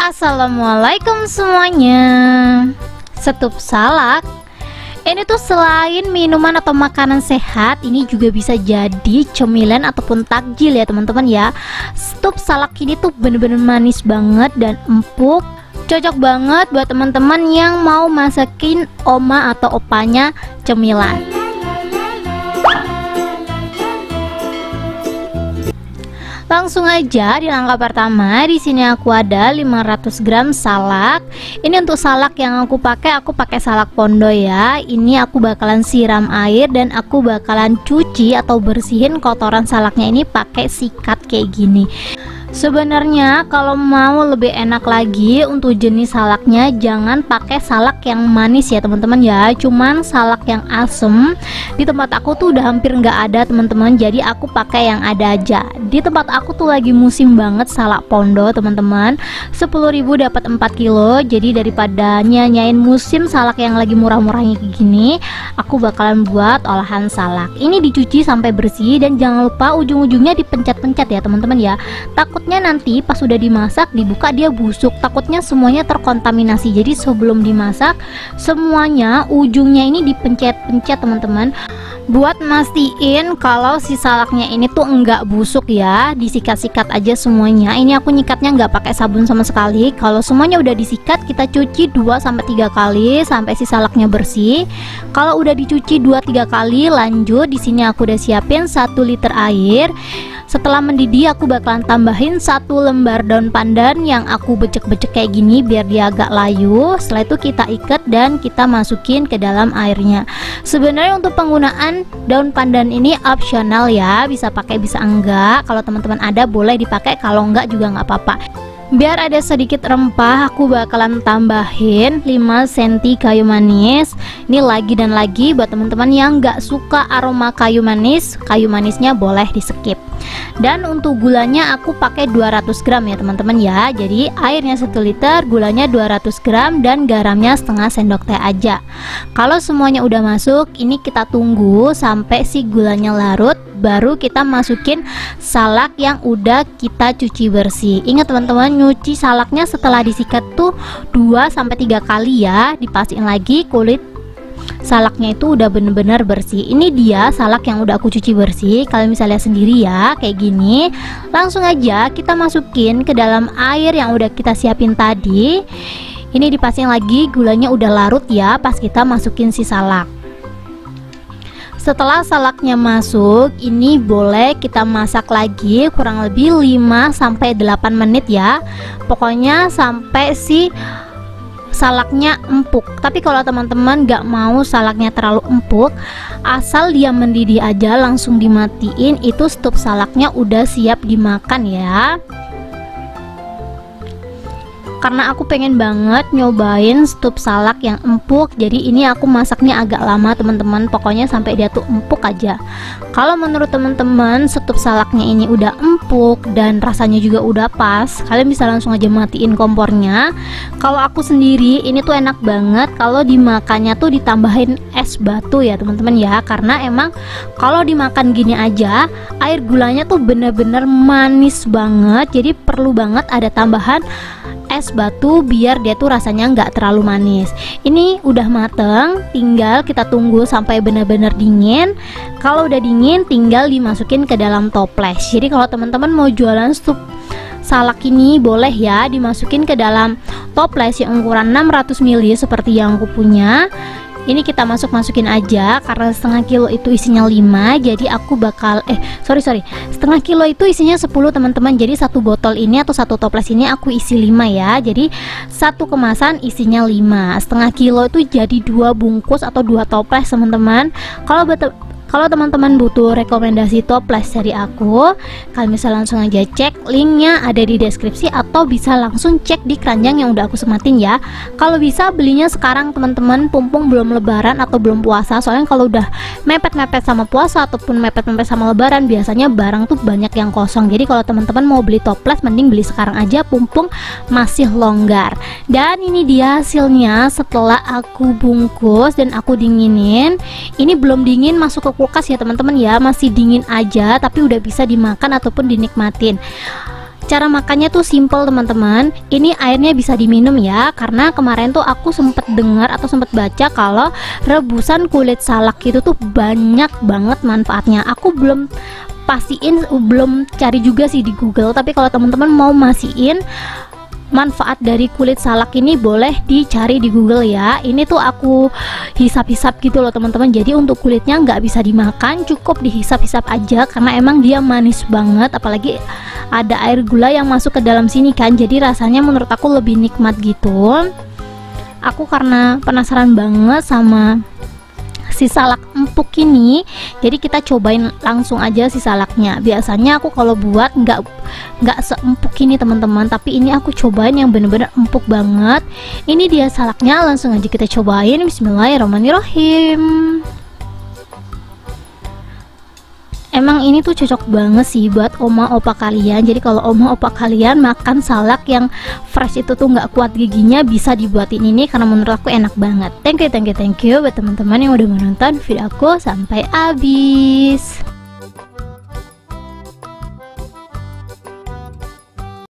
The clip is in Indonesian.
Assalamualaikum semuanya. Stup salak ini tuh selain minuman atau makanan sehat, ini juga bisa jadi cemilan ataupun takjil ya teman-teman ya. Stup salak ini tuh bener-bener manis banget dan empuk, cocok banget buat teman-teman yang mau masakin oma atau opanya cemilan. Langsung aja di langkah pertama, di sini aku ada 500 gram salak. Ini untuk salak yang aku pakai salak pondo ya. Ini aku bakalan siram air dan aku bakalan cuci atau bersihin kotoran salaknya ini pakai sikat kayak gini. Sebenarnya kalau mau lebih enak lagi untuk jenis salaknya, jangan pakai salak yang manis ya teman-teman ya, cuman salak yang asem. Di tempat aku tuh udah hampir nggak ada teman-teman, jadi aku pakai yang ada aja. Di tempat aku tuh lagi musim banget salak pondo teman-teman, 10.000 dapat 4 kilo. Jadi daripada nyanyain musim salak yang lagi murah-murahnya kayak gini, aku bakalan buat olahan salak. Ini dicuci sampai bersih dan jangan lupa ujung-ujungnya dipencet-pencet ya teman-teman ya. Takutnya nanti pas sudah dimasak dibuka dia busuk, takutnya semuanya terkontaminasi. Jadi sebelum dimasak semuanya ujungnya ini dipencet-pencet teman-teman, buat mastiin kalau si salaknya ini tuh enggak busuk ya. Disikat-sikat aja semuanya. Ini aku nyikatnya nggak pakai sabun sama sekali. Kalau semuanya udah disikat, kita cuci 2-3 kali sampai si salaknya bersih. Kalau udah dicuci 2-3 kali, lanjut di sini aku udah siapin 1 liter air. Setelah mendidih aku bakalan tambahin 1 lembar daun pandan yang aku becek-becek kayak gini biar dia agak layu. Setelah itu kita ikat dan kita masukin ke dalam airnya. Sebenarnya untuk penggunaan daun pandan ini opsional ya, bisa pakai bisa enggak. Kalau teman-teman ada boleh dipakai, kalau enggak juga nggak apa-apa. Biar ada sedikit rempah, aku bakalan tambahin 5 cm kayu manis. Ini lagi dan lagi buat teman-teman yang nggak suka aroma kayu manisnya boleh di skip. Dan untuk gulanya aku pakai 200 gram ya teman-teman ya. Jadi airnya 1 liter, gulanya 200 gram dan garamnya setengah sendok teh aja. Kalau semuanya udah masuk, ini kita tunggu sampai si gulanya larut, baru kita masukin salak yang udah kita cuci bersih. Ingat teman-teman, nyuci salaknya setelah disikat tuh 2-3 kali ya. Dipastiin lagi kulit salaknya itu udah bener-bener bersih. Ini dia salak yang udah aku cuci bersih. Kalian bisa lihat sendiri ya, kayak gini. Langsung aja kita masukin ke dalam air yang udah kita siapin tadi. Ini dipastiin lagi gulanya udah larut ya pas kita masukin si salak. Setelah salaknya masuk, ini boleh kita masak lagi kurang lebih 5-8 menit ya. Pokoknya sampai si salaknya empuk. Tapi kalau teman-teman gak mau salaknya terlalu empuk, asal dia mendidih aja langsung dimatiin, itu stup salaknya udah siap dimakan ya. Karena aku pengen banget nyobain stup salak yang empuk, jadi ini aku masaknya agak lama teman-teman, pokoknya sampai dia tuh empuk aja. Kalau menurut teman-teman stup salaknya ini udah empuk dan rasanya juga udah pas, kalian bisa langsung aja matiin kompornya. Kalau aku sendiri ini tuh enak banget kalau dimakannya tuh ditambahin es batu ya teman-teman ya, karena emang kalau dimakan gini aja air gulanya tuh bener-bener manis banget, jadi perlu banget ada tambahan es batu biar dia tuh rasanya nggak terlalu manis. Ini udah mateng, tinggal kita tunggu sampai benar-benar dingin. Kalau udah dingin tinggal dimasukin ke dalam toples. Jadi kalau teman-teman mau jualan stup salak ini boleh ya dimasukin ke dalam toples yang ukuran 600 ml seperti yang aku punya. Ini kita masukin aja, karena setengah kilo itu isinya 5, jadi aku bakal setengah kilo itu isinya 10 teman-teman. Jadi satu botol ini atau satu toples ini aku isi 5 ya. Jadi satu kemasan isinya 5. Setengah kilo itu jadi 2 bungkus atau 2 toples teman-teman. Kalau teman-teman butuh rekomendasi toples dari aku, kalian bisa langsung aja cek, linknya ada di deskripsi, atau bisa langsung cek di keranjang yang udah aku sematin ya. Kalau bisa belinya sekarang teman-teman, mumpung belum lebaran atau belum puasa. Soalnya kalau udah mepet-mepet sama puasa ataupun mepet-mepet sama lebaran, biasanya barang tuh banyak yang kosong. Jadi kalau teman-teman mau beli toples, mending beli sekarang aja mumpung masih longgar. Dan ini dia hasilnya setelah aku bungkus dan aku dinginin. Ini belum dingin masuk ke kulkas ya teman-teman ya, masih dingin aja tapi udah bisa dimakan ataupun dinikmatin. Cara makannya tuh simple teman-teman. Ini airnya bisa diminum ya, karena kemarin tuh aku sempet dengar atau sempet baca kalau rebusan kulit salak itu tuh banyak banget manfaatnya. Aku belum pastiin, belum cari juga sih di Google, tapi kalau teman-teman mau mastiin manfaat dari kulit salak ini boleh dicari di Google ya. Ini tuh aku hisap-hisap gitu loh teman-teman. Jadi untuk kulitnya nggak bisa dimakan, cukup dihisap-hisap aja karena emang dia manis banget. Apalagi ada air gula yang masuk ke dalam sini kan. Jadi rasanya menurut aku lebih nikmat gitu. Aku karena penasaran banget sama si salak empuk ini, jadi kita cobain langsung aja si salaknya. Biasanya aku kalau buat nggak seempuk ini teman-teman, tapi ini aku cobain yang bener-bener empuk banget. Ini dia salaknya, langsung aja kita cobain. Bismillahirrahmanirrahim. Emang ini tuh cocok banget sih buat oma opa kalian. Jadi kalau oma opa kalian makan salak yang fresh itu tuh nggak kuat giginya, bisa dibuatin ini karena menurut aku enak banget. Thank you buat teman-teman yang udah menonton video aku sampai habis.